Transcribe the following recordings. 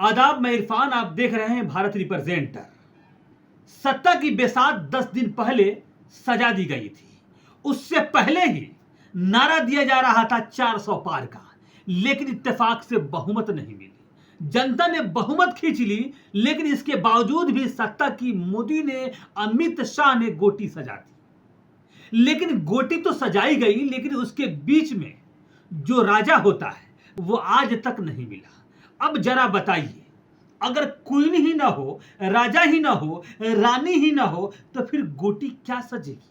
आदाब, मैं इरफान। आप देख रहे हैं भारत रिप्रेजेंटर। सत्ता की बेसात 10 दिन पहले सजा दी गई थी। उससे पहले ही नारा दिया जा रहा था 400 पार का, लेकिन इत्तेफाक से बहुमत नहीं मिली। जनता ने बहुमत खींच ली, लेकिन इसके बावजूद भी सत्ता की मोदी ने, अमित शाह ने गोटी सजा दी। लेकिन गोटी तो सजाई गई, लेकिन उसके बीच में जो राजा होता है वो आज तक नहीं मिला। अब जरा बताइए, अगर क्वीन ही ना हो, राजा ही ना हो, रानी ही ना हो, तो फिर गोटी क्या सजेगी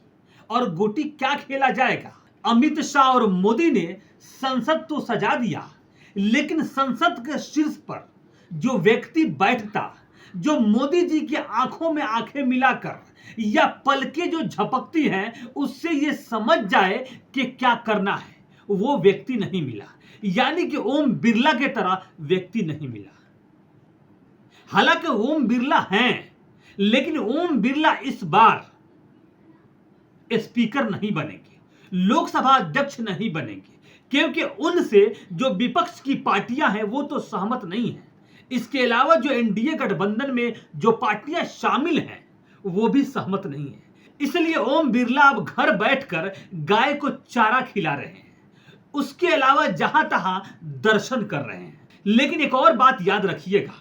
और गोटी क्या खेला जाएगा? अमित शाह और मोदी ने संसद तो सजा दिया, लेकिन संसद के शीर्ष पर जो व्यक्ति बैठता, जो मोदी जी की आंखों में आंखें मिलाकर या पलकें जो झपकती हैं, उससे ये समझ जाए कि क्या करना है, वो व्यक्ति नहीं मिला। यानी कि ओम बिरला के तरह व्यक्ति नहीं मिला। हालांकि ओम बिरला हैं, लेकिन ओम बिरला इस बार स्पीकर नहीं बनेंगे, लोकसभा अध्यक्ष नहीं बनेंगे, क्योंकि उनसे जो विपक्ष की पार्टियां हैं वो तो सहमत नहीं है। इसके अलावा जो एनडीए गठबंधन में जो पार्टियां शामिल हैं वो भी सहमत नहीं है। इसलिए ओम बिरला अब घर बैठकर गाय को चारा खिला रहे हैं, उसके अलावा जहां तहां दर्शन कर रहे हैं। लेकिन एक और बात याद रखिएगा,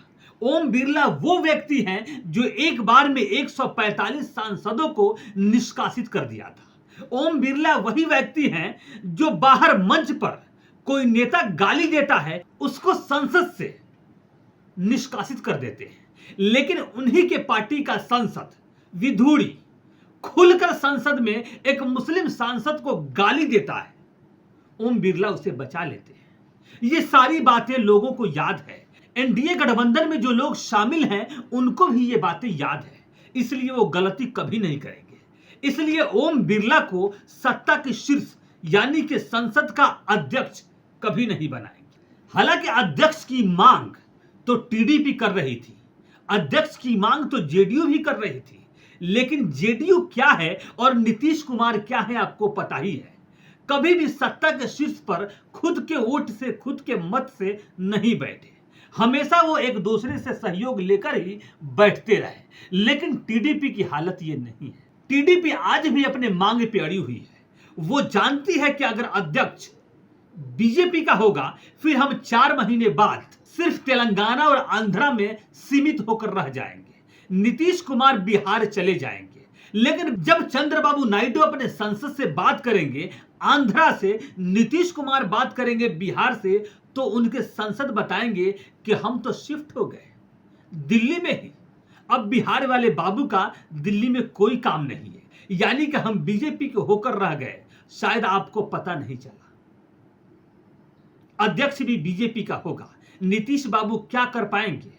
ओम बिरला वो व्यक्ति हैं जो एक बार में 145 सांसदों को निष्कासित कर दिया था। ओम बिरला वही व्यक्ति हैं जो बाहर मंच पर कोई नेता गाली देता है, उसको संसद से निष्कासित कर देते हैं। लेकिन उन्हीं के पार्टी का सांसद विधूड़ी खुलकर संसद में एक मुस्लिम सांसद को गाली देता है, ओम बिरला उसे बचा लेते हैं। ये सारी बातें लोगों को याद है। एनडीए गठबंधन में जो लोग शामिल हैं उनको भी ये बातें याद है, इसलिए वो गलती कभी नहीं करेंगे। इसलिए ओम बिरला को सत्ता के शीर्ष यानी कि संसद का अध्यक्ष कभी नहीं बनाएंगे। हालांकि अध्यक्ष की मांग तो टीडीपी कर रही थी, अध्यक्ष की मांग तो जेडीयू भी कर रही थी, लेकिन जेडीयू क्या है और नीतीश कुमार क्या है आपको पता ही है। कभी भी सत्ता के शीर्ष पर खुद के वोट से, खुद के मत से नहीं बैठे, हमेशा वो एक दूसरे से सहयोग लेकर ही बैठते रहे। लेकिन टीडीपी की हालत ये नहीं है। टीडीपी आज भी अपने मांग पे अड़ी हुई है। वो जानती है कि अगर अध्यक्ष बीजेपी का होगा, फिर हम 4 महीने बाद सिर्फ तेलंगाना और आंध्रा में सीमित होकर रह जाएंगे। नीतीश कुमार बिहार चले जाएंगे। लेकिन जब चंद्रबाबू नायडू अपने संसद से बात करेंगे, आंध्रा से, नीतीश कुमार बात करेंगे बिहार से, तो उनके संसद बताएंगे कि हम तो शिफ्ट हो गए दिल्ली में ही। अब बिहार वाले बाबू का दिल्ली में कोई काम नहीं है, यानी कि हम बीजेपी के होकर रह गए। शायद आपको पता नहीं चला, अध्यक्ष भी बीजेपी का होगा। नीतीश बाबू क्या कर पाएंगे,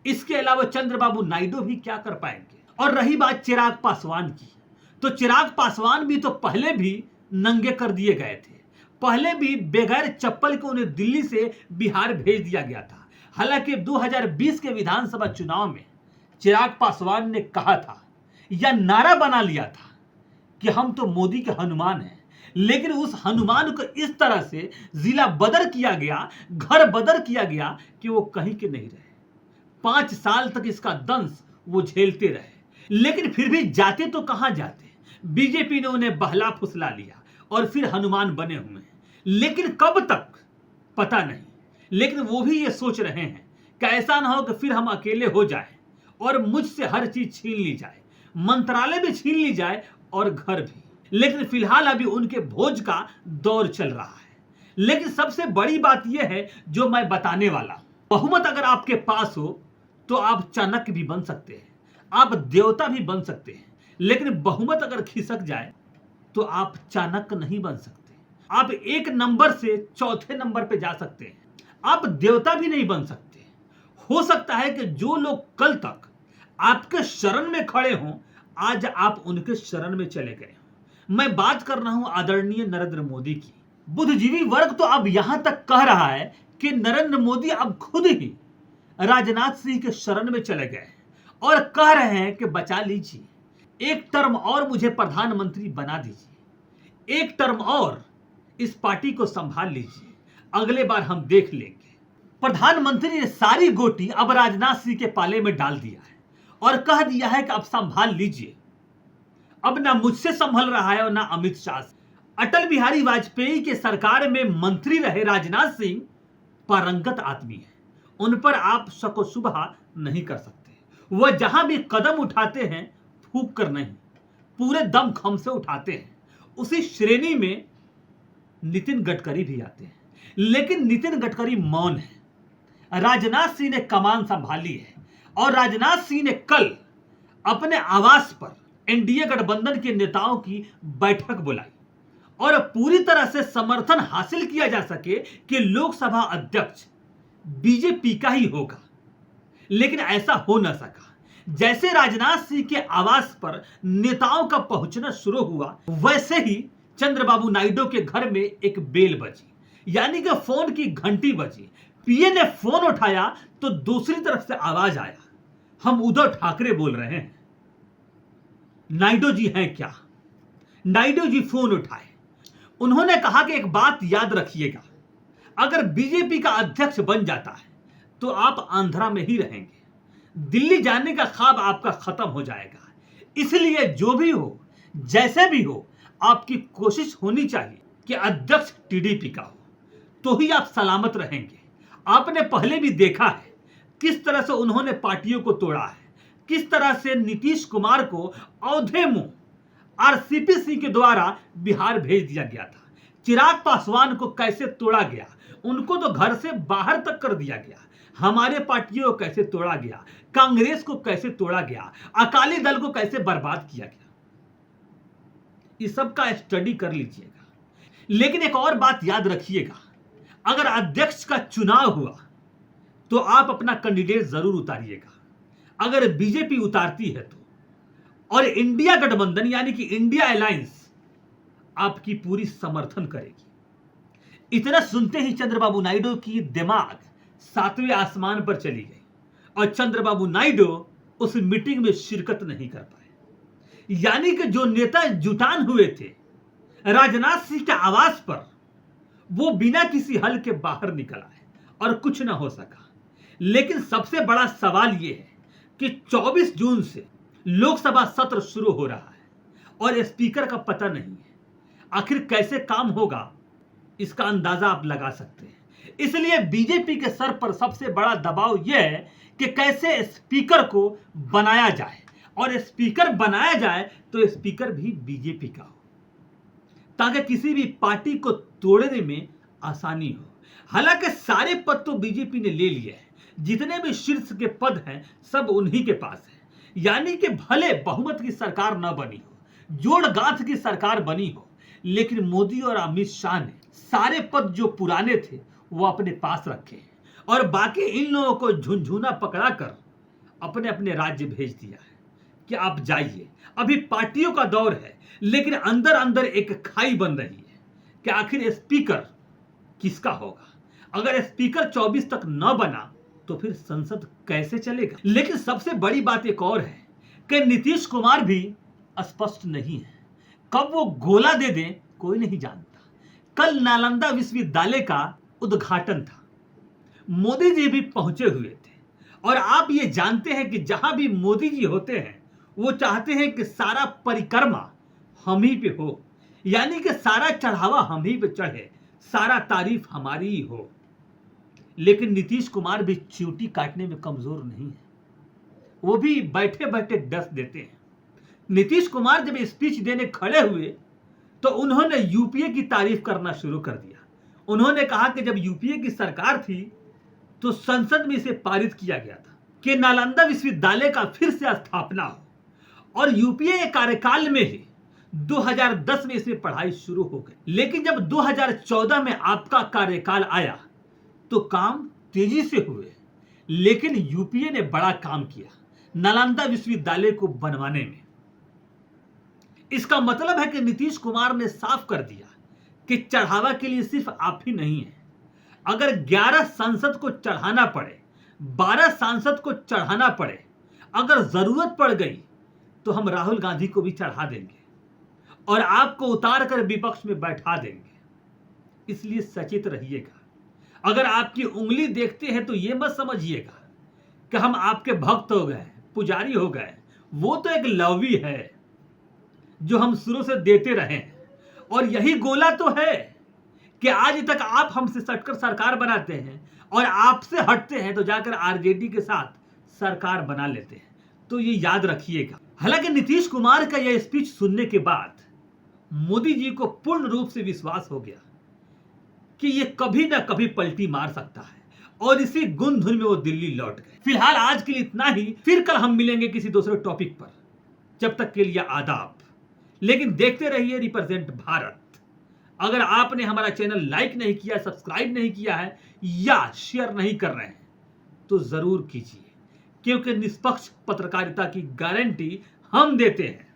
इसके अलावा चंद्रबाबू नायडू भी क्या कर पाएंगे। और रही बात चिराग पासवान की, तो चिराग पासवान भी तो पहले भी नंगे कर दिए गए थे, पहले भी बगैर चप्पल के उन्हें दिल्ली से बिहार भेज दिया गया था। हालांकि 2020 के विधानसभा चुनाव में चिराग पासवान ने कहा था या नारा बना लिया था कि हम तो मोदी के हनुमान हैं, लेकिन उस हनुमान को इस तरह से जिला बदर किया गया, घर बदर किया गया कि वो कहीं के नहीं रहे। 5 साल तक इसका दंश वो झेलते रहे, लेकिन फिर भी जाते तो कहां जाते। बीजेपी ने उन्हें बहला फुसला लिया और फिर हनुमान बने हुए हैं, लेकिन कब तक पता नहीं। लेकिन वो भी ये सोच रहे हैं कि ऐसा ना हो कि फिर हम अकेले हो जाएं और मुझसे हर चीज छीन ली जाए, मंत्रालय भी छीन ली जाए और घर भी। लेकिन फिलहाल अभी उनके भोज का दौर चल रहा है। लेकिन सबसे बड़ी बात यह है जो मैं बताने वाला हूं, बहुमत अगर आपके पास हो तो आप चाणक्य भी बन सकते हैं, आप देवता भी बन सकते हैं। लेकिन बहुमत अगर खिसक जाए तो आप चाणक्य नहीं बन सकते। आप 1 नंबर से 4थे नंबर पे जा सकते हैं, आप देवता भी नहीं बन सकते। हो सकता है कि जो लोग कल तक आपके शरण में खड़े हों, आज आप उनके शरण में चले गए हों। मैं बात कर रहा हूं आदरणीय नरेंद्र मोदी की। बुद्धिजीवी वर्ग तो अब यहां तक कह रहा है कि नरेंद्र मोदी अब खुद ही राजनाथ सिंह के शरण में चले गए और कह रहे हैं कि बचा लीजिए, 1 टर्म और मुझे प्रधानमंत्री बना दीजिए, 1 टर्म और इस पार्टी को संभाल लीजिए, अगले बार हम देख लेंगे। प्रधानमंत्री ने सारी गोटी अब राजनाथ सिंह के पाले में डाल दिया है और कह दिया है कि अब संभाल लीजिए। अब ना मुझसे संभल रहा है और ना अमित शाह से। अटल बिहारी वाजपेयी के सरकार में मंत्री रहे राजनाथ सिंह पारंगत आदमी है, उन पर आप शको शुबहा नहीं कर सकते। वह जहां भी कदम उठाते हैं फूंक कर नहीं, पूरे दम खम से उठाते हैं। उसी श्रेणी में नितिन गडकरी भी आते हैं, लेकिन नितिन गडकरी मौन है। राजनाथ सिंह ने कमान संभाली है और राजनाथ सिंह ने कल अपने आवास पर एनडीए गठबंधन के नेताओं की बैठक बुलाई और पूरी तरह से समर्थन हासिल किया जा सके कि लोकसभा अध्यक्ष बीजेपी का ही होगा, लेकिन ऐसा हो न सका। जैसे राजनाथ सिंह के आवास पर नेताओं का पहुंचना शुरू हुआ, वैसे ही चंद्रबाबू नायडू के घर में एक बेल बजी, यानी कि फोन की घंटी बजी। पीए ने फोन उठाया तो दूसरी तरफ से आवाज आया, हम उद्धव ठाकरे बोल रहे हैं। नायडू जी हैं क्या? नायडू जी फोन उठाए। उन्होंने कहा कि एक बात याद रखिएगा, अगर बीजेपी का अध्यक्ष बन जाता है तो आप आंध्रा में ही रहेंगे, दिल्ली जाने का ख्वाब आपका खत्म हो जाएगा। इसलिए जो भी हो, जैसे भी हो, आपकी कोशिश होनी चाहिए कि अध्यक्ष टीडीपी का हो, तो ही आप सलामत रहेंगे। आपने पहले भी देखा है किस तरह से उन्होंने पार्टियों को तोड़ा है, किस तरह से नीतीश कुमार को औधे मुंह आरसीपी सिंह के द्वारा बिहार भेज दिया गया था। चिराग पासवान को कैसे तोड़ा गया, उनको तो घर से बाहर तक कर दिया गया। हमारे पार्टियों को कैसे तोड़ा गया, कांग्रेस को कैसे तोड़ा गया, अकाली दल को कैसे बर्बाद किया गया, इस सब का स्टडी कर लीजिएगा। लेकिन एक और बात याद रखिएगा, अगर अध्यक्ष का चुनाव हुआ तो आप अपना कैंडिडेट जरूर उतारिएगा। अगर बीजेपी उतारती है तो, और इंडिया गठबंधन यानी कि इंडिया अलायंस आपकी पूरी समर्थन करेगी। इतना सुनते ही चंद्रबाबू नायडू की दिमाग 7वें आसमान पर चली गई और चंद्रबाबू नायडू उस मीटिंग में शिरकत नहीं कर पाए। यानी कि जो नेता जुटान हुए थे राजनाथ सिंह के आवास पर, वो बिना किसी हल के बाहर निकल आए और कुछ ना हो सका। लेकिन सबसे बड़ा सवाल यह है कि 24 जून से लोकसभा सत्र शुरू हो रहा है और स्पीकर का पता नहीं है। आखिर कैसे काम होगा, इसका अंदाजा आप लगा सकते हैं। इसलिए बीजेपी के सर पर सबसे बड़ा दबाव यह है कि कैसे स्पीकर को बनाया जाए, और स्पीकर बनाया जाए तो स्पीकर भी बीजेपी का हो, ताकि किसी भी पार्टी को तोड़ने में आसानी हो। हालांकि सारे पद तो बीजेपी ने ले लिए हैं, जितने भी शीर्ष के पद हैं सब उन्हीं के पास है। यानी कि भले बहुमत की सरकार न बनी हो, जोड़ गांठ की सरकार बनी हो, लेकिन मोदी और अमित शाह ने सारे पद जो पुराने थे वो अपने पास रखे हैं और बाकी इन लोगों को झुनझुना पकड़ाकर अपने अपने राज्य भेज दिया है कि आप जाइए। अभी पार्टियों का दौर है, लेकिन अंदर अंदर एक खाई बन रही है कि आखिर स्पीकर किसका होगा। अगर स्पीकर 24 तक न बना तो फिर संसद कैसे चलेगा। लेकिन सबसे बड़ी बात एक और है कि नीतीश कुमार भी स्पष्ट नहीं है, कब वो गोला दे दें कोई नहीं जानता। कल नालंदा विश्वविद्यालय का उद्घाटन था, मोदी जी भी पहुंचे हुए थे और आप ये जानते हैं कि जहां भी मोदी जी होते हैं वो चाहते हैं कि सारा परिक्रमा हम ही पे हो, यानी कि सारा चढ़ावा हम ही पे चढ़े, सारा तारीफ हमारी ही हो। लेकिन नीतीश कुमार भी चींटी काटने में कमजोर नहीं है, वो भी बैठे बैठे डस देते हैं। नीतीश कुमार जब स्पीच देने खड़े हुए तो उन्होंने यूपीए की तारीफ करना शुरू कर दिया। उन्होंने कहा कि जब यूपीए की सरकार थी तो संसद में इसे पारित किया गया था कि नालंदा विश्वविद्यालय का फिर से स्थापना हो, और यूपीए के कार्यकाल में ही 2010 में इसमें पढ़ाई शुरू हो गई। लेकिन जब 2014 में आपका कार्यकाल आया तो काम तेजी से हुए, लेकिन यूपीए ने बड़ा काम किया नालंदा विश्वविद्यालय को बनवाने में। इसका मतलब है कि नीतीश कुमार ने साफ कर दिया कि चढ़ावा के लिए सिर्फ आप ही नहीं है। अगर 11 सांसद को चढ़ाना पड़े, 12 सांसद को चढ़ाना पड़े, अगर जरूरत पड़ गई तो हम राहुल गांधी को भी चढ़ा देंगे और आपको उतार कर विपक्ष में बैठा देंगे। इसलिए सचेत रहिएगा। अगर आपकी उंगली देखते हैं तो ये मत समझिएगा कि हम आपके भक्त हो गए, पुजारी हो गए। वो तो एक लवी है जो हम शुरू से देते रहे हैं, और यही गोला तो है कि आज तक आप हमसे सटकर सरकार बनाते हैं और आपसे हटते हैं तो जाकर आरजेडी के साथ सरकार बना लेते हैं। तो ये याद रखिएगा। हालांकि नीतीश कुमार का यह स्पीच सुनने के बाद मोदी जी को पूर्ण रूप से विश्वास हो गया कि ये कभी ना कभी पलटी मार सकता है, और इसी गुण धुन में वो दिल्ली लौट गए। फिलहाल आज के लिए इतना ही, फिर कल हम मिलेंगे किसी दूसरे टॉपिक पर। जब तक के लिए आदाब, लेकिन देखते रहिए रिप्रेजेंट भारत। अगर आपने हमारा चैनल लाइक नहीं किया, सब्सक्राइब नहीं किया है या शेयर नहीं कर रहे हैं तो जरूर कीजिए, क्योंकि निष्पक्ष पत्रकारिता की गारंटी हम देते हैं।